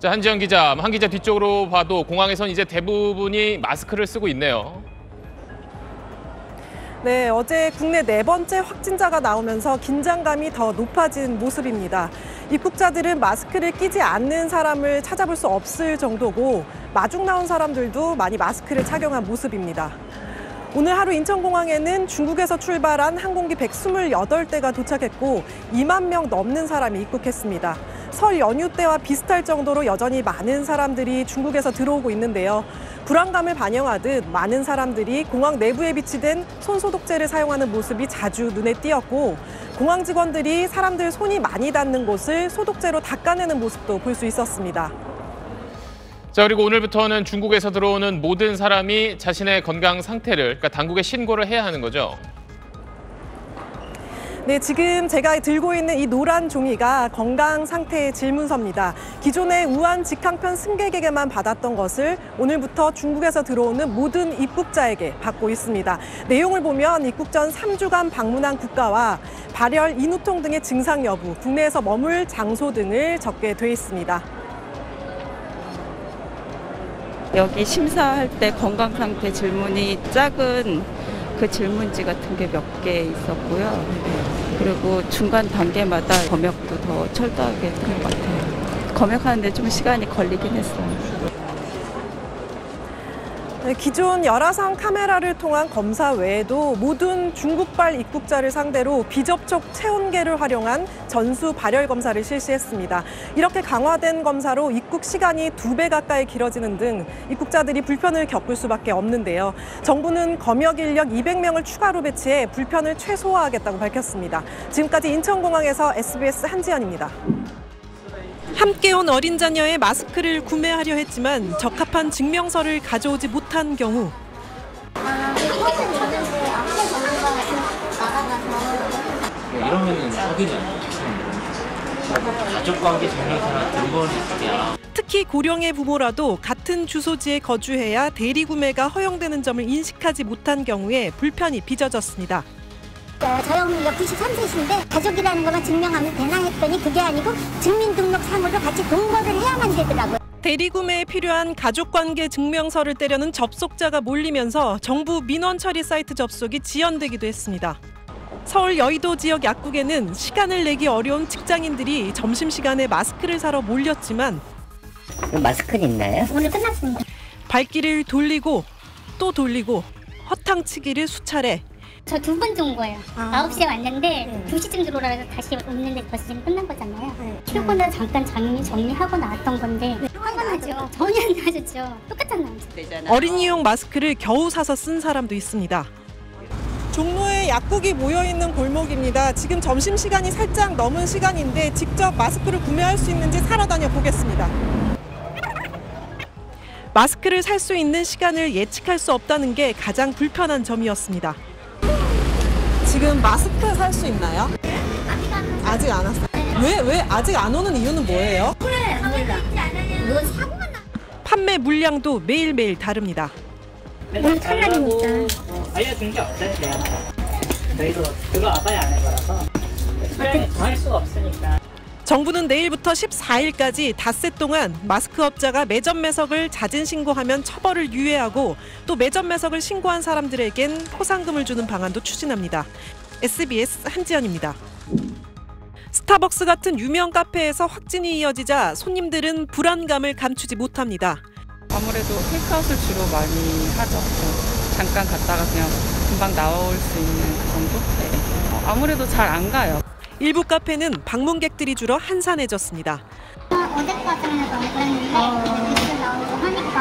자, 한지영 기자, 한 기자 뒤쪽으로 봐도 공항에선 이제 대부분이 마스크를 쓰고 있네요. 네, 어제 국내 4번째 확진자가 나오면서 긴장감이 더 높아진 모습입니다. 입국자들은 마스크를 끼지 않는 사람을 찾아볼 수 없을 정도고 마중 나온 사람들도 많이 마스크를 착용한 모습입니다. 오늘 하루 인천공항에는 중국에서 출발한 항공기 128대가 도착했고 2만 명 넘는 사람이 입국했습니다. 설 연휴 때와 비슷할 정도로 여전히 많은 사람들이 중국에서 들어오고 있는데요. 불안감을 반영하듯 많은 사람들이 공항 내부에 비치된 손소독제를 사용하는 모습이 자주 눈에 띄었고 공항 직원들이 사람들 손이 많이 닿는 곳을 소독제로 닦아내는 모습도 볼 수 있었습니다. 자, 그리고 오늘부터는 중국에서 들어오는 모든 사람이 자신의 건강 상태를, 그러니까 당국에 신고를 해야 하는 거죠? 네, 지금 제가 들고 있는 이 노란 종이가 건강 상태 질문서입니다. 기존에 우한 직항편 승객에게만 받았던 것을 오늘부터 중국에서 들어오는 모든 입국자에게 받고 있습니다. 내용을 보면 입국 전 3주간 방문한 국가와 발열, 인후통 등의 증상 여부, 국내에서 머물 장소 등을 적게 돼 있습니다. 여기 심사할 때 건강 상태 질문이 작은 그 질문지 같은 게 몇 개 있었고요. 그리고 중간 단계마다 검역도 더 철저하게 된 것 같아요. 검역하는데 좀 시간이 걸리긴 했어요. 네, 기존 열화상 카메라를 통한 검사 외에도 모든 중국발 입국자를 상대로 비접촉 체온계를 활용한 전수 발열 검사를 실시했습니다. 이렇게 강화된 검사로 입국 시간이 2배 가까이 길어지는 등 입국자들이 불편을 겪을 수밖에 없는데요. 정부는 검역 인력 200명을 추가로 배치해 불편을 최소화하겠다고 밝혔습니다. 지금까지 인천공항에서 SBS 한지연입니다. 함께 온 어린 자녀의 마스크를 구매하려 했지만 적합한 증명서를 가져오지 못한 경우 이러면은 확인이 안 돼요. 가족관계 증명서나 등본이 있어야. 특히 고령의 부모라도 같은 주소지에 거주해야 대리구매가 허용되는 점을 인식하지 못한 경우에 불편이 빚어졌습니다. 저희 어머니가 93세신데 가족이라는 것만 증명하면 되나 했더니 그게 아니고 주민등록상으로 같이 동거를 해야만 되더라고요. 대리구매에 필요한 가족관계 증명서를 떼려는 접속자가 몰리면서 정부 민원 처리 사이트 접속이 지연되기도 했습니다. 서울 여의도 지역 약국에는 시간을 내기 어려운 직장인들이 점심시간에 마스크를 사러 몰렸지만 마스크는 있나요? 오늘 끝났습니다. 발길을 돌리고 또 돌리고 허탕치기를 수차례. 저 2번 온 거예요. 9시에 왔는데 2시쯤 들어오라 해서 다시 오는데 벌써 지금 끝난 거잖아요. 출근을 잠깐 정리하고 나왔던 건데 화나죠. 전혀 안 나아졌죠. 똑같잖아요. 어린이용 마스크를 겨우 사서 쓴 사람도 있습니다. 종로에 약국이 모여있는 골목입니다. 지금 점심시간이 살짝 넘은 시간인데 직접 마스크를 구매할 수 있는지 사러 다녀 보겠습니다. 마스크를 살 수 있는 시간을 예측할 수 없다는 게 가장 불편한 점이었습니다. 지금 마스크 살 수 있나요? 아직 안 왔어요. 왜 아직 안 오는 이유는 뭐예요? 판매 물량도 매일매일 다릅니다. 오늘 첫날입니다. 알려준 게 없어요, 저희한테. 저희도 그거 알아야 하는 거라서 할 수가 없으니까. 정부는 내일부터 14일까지 닷새 동안 마스크 업자가 매점 매석을 자진 신고하면 처벌을 유예하고 또 매점 매석을 신고한 사람들에겐 포상금을 주는 방안도 추진합니다. SBS 한지연입니다. 스타벅스 같은 유명 카페에서 확진이 이어지자 손님들은 불안감을 감추지 못합니다. 아무래도 테이크아웃을 주로 많이 하죠. 잠깐 갔다가 그냥 금방 나올 수 있는 그 정도? 네. 아무래도 잘 안 가요. 일부 카페는 방문객들이 줄어 한산해졌습니다. 어제까지는 너무 그랬는데 뉴스 나오고 하니까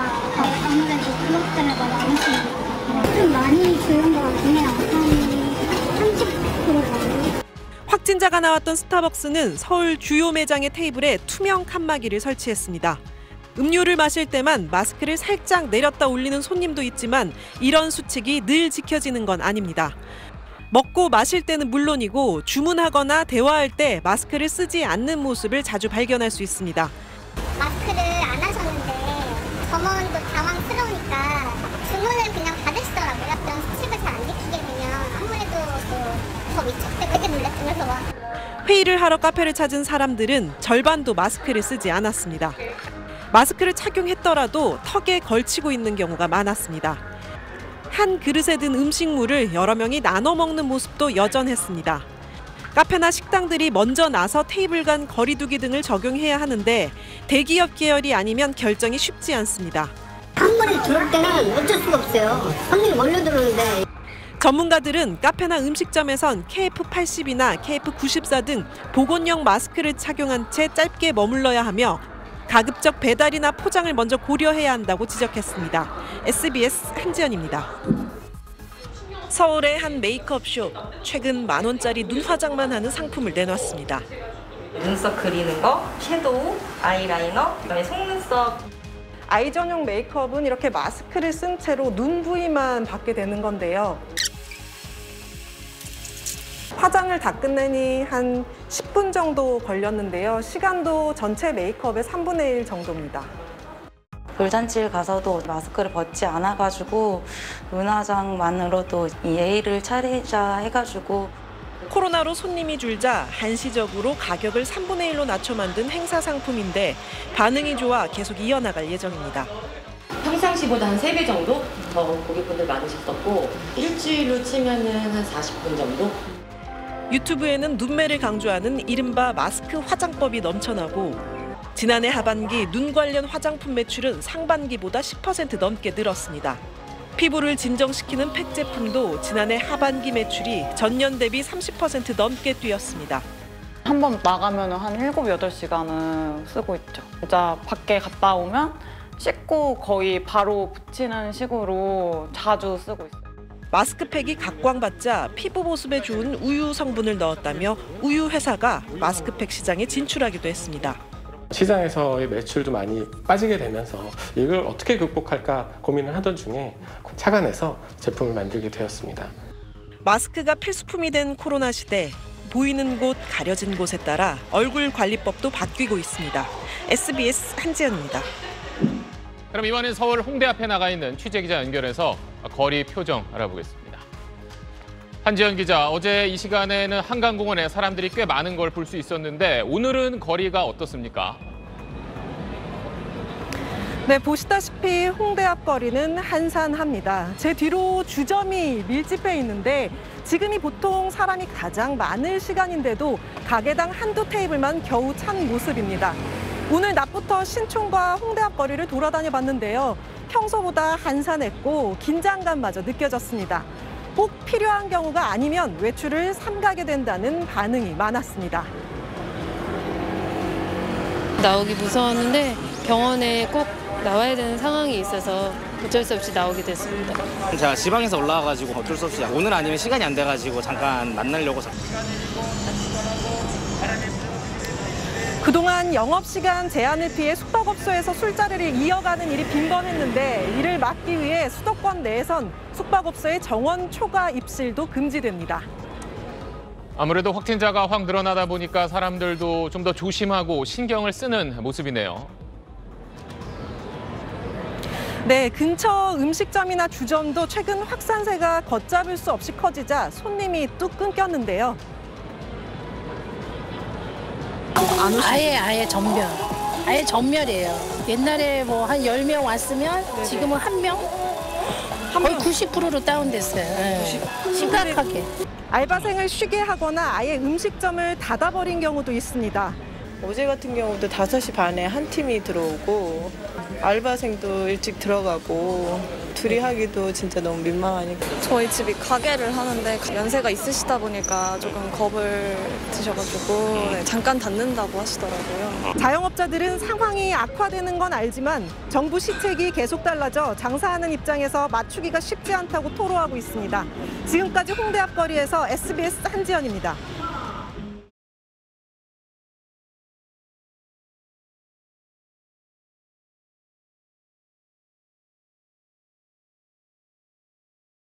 아무래도 그것 때문에 더 많이 좀 많이 줄은 것 같긴 해요. 한 30% 정도. 확진자가 나왔던 스타벅스는 서울 주요 매장의 테이블에 투명 칸막이를 설치했습니다. 음료를 마실 때만 마스크를 살짝 내렸다 올리는 손님도 있지만 이런 수칙이 늘 지켜지는 건 아닙니다. 먹고 마실 때는 물론이고 주문하거나 대화할 때 마스크를 쓰지 않는 모습을 자주 발견할 수 있습니다. 마스크를 안 하셨는데 점원도 당황스러우니까 주문을 그냥 받으시더라고요. 이런 수칙을 잘 안 지키게 되면 아무래도 더 위축되고 되게 놀랐으면서 회의를 하러 카페를 찾은 사람들은 절반도 마스크를 쓰지 않았습니다. 마스크를 착용했더라도 턱에 걸치고 있는 경우가 많았습니다. 한 그릇에 든 음식물을 여러 명이 나눠 먹는 모습도 여전했습니다. 카페나 식당들이 먼저 나서 테이블 간 거리 두기 등을 적용해야 하는데 대기업 계열이 아니면 결정이 쉽지 않습니다. 한 번에 들어올 때는 어쩔 수가 없어요. 손님이 몰려 들어오는데. 전문가들은 카페나 음식점에선 KF80이나 KF94 등 보건용 마스크를 착용한 채 짧게 머물러야 하며 가급적 배달이나 포장을 먼저 고려해야 한다고 지적했습니다. SBS 한지연입니다. 서울의 한 메이크업숍, 최근 $10,000짜리 눈 화장만 하는 상품을 내놨습니다. 눈썹 그리는 거, 섀도우, 아이라이너, 그다음에 속눈썹. 아이 전용 메이크업은 이렇게 마스크를 쓴 채로 눈 부위만 받게 되는 건데요. 화장을 다 끝내니 한 10분 정도 걸렸는데요. 시간도 전체 메이크업의 3분의 1 정도입니다. 돌잔치를 가서도 마스크를 벗지 않아가지고 눈 화장만으로도 이 예의를 차리자 해가지고. 코로나로 손님이 줄자 한시적으로 가격을 3분의 1로 낮춰 만든 행사 상품인데 반응이 좋아 계속 이어나갈 예정입니다. 평상시보다 한 3배 정도 더 고객분들 많으셨었고 일주일로 치면은 한 40분 정도? 유튜브에는 눈매를 강조하는 이른바 마스크 화장법이 넘쳐나고 지난해 하반기 눈 관련 화장품 매출은 상반기보다 10% 넘게 늘었습니다. 피부를 진정시키는 팩 제품도 지난해 하반기 매출이 전년 대비 30% 넘게 뛰었습니다. 한 번 나가면 한 7, 8시간은 쓰고 있죠. 진짜 밖에 갔다 오면 씻고 거의 바로 붙이는 식으로 자주 쓰고 있어요. 마스크팩이 각광받자 피부 보습에 좋은 우유 성분을 넣었다며 우유 회사가 마스크팩 시장에 진출하기도 했습니다. 시장에서의 매출도 많이 빠지게 되면서 이걸 어떻게 극복할까 고민을 하던 중에 착안해서 제품을 만들게 되었습니다. 마스크가 필수품이 된 코로나 시대, 보이는 곳, 가려진 곳에 따라 얼굴 관리법도 바뀌고 있습니다. SBS 한지연입니다. 그럼 이번엔 서울 홍대 앞에 나가 있는 취재기자 연결해서 거리 표정 알아보겠습니다. 한지연 기자, 어제 이 시간에는 한강공원에 사람들이 꽤 많은 걸 볼 수 있었는데 오늘은 거리가 어떻습니까? 네, 보시다시피 홍대 앞 거리는 한산합니다. 제 뒤로 주점이 밀집해 있는데 지금이 보통 사람이 가장 많을 시간인데도 가게당 한두 테이블만 겨우 찬 모습입니다. 오늘 낮부터 신촌과 홍대 앞 거리를 돌아다녀 봤는데요. 평소보다 한산했고 긴장감마저 느껴졌습니다. 꼭 필요한 경우가 아니면 외출을 삼가게 된다는 반응이 많았습니다. 나오기 무서웠는데 병원에 꼭 나와야 되는 상황이 있어서 어쩔 수 없이 나오게 됐습니다. 제가 지방에서 올라와가지고 어쩔 수 없이 오늘 아니면 시간이 안 돼가지고 잠깐 만나려고. 그동안 영업시간 제한을 피해 숙박업소에서 술자리를 이어가는 일이 빈번했는데 이를 막기 위해 수도권 내에선 숙박업소의 정원 초과 입실도 금지됩니다. 아무래도 확진자가 확 늘어나다 보니까 사람들도 좀 더 조심하고 신경을 쓰는 모습이네요. 네, 근처 음식점이나 주점도 최근 확산세가 걷잡을 수 없이 커지자 손님이 뚝 끊겼는데요. 아예 전멸. 아예 전멸이에요. 옛날에 뭐 한 10명 왔으면 지금은 1명? 거의 90%로 다운됐어요. 네. 심각하게. 알바생을 쉬게 하거나 아예 음식점을 닫아버린 경우도 있습니다. 어제 같은 경우도 5시 반에 한 팀이 들어오고 알바생도 일찍 들어가고 둘이 하기도 진짜 너무 민망하니까. 저희 집이 가게를 하는데 연세가 있으시다 보니까 조금 겁을 드셔가지고 잠깐 닫는다고 하시더라고요. 자영업자들은 상황이 악화되는 건 알지만 정부 시책이 계속 달라져 장사하는 입장에서 맞추기가 쉽지 않다고 토로하고 있습니다. 지금까지 홍대 앞거리에서 SBS 한지연입니다.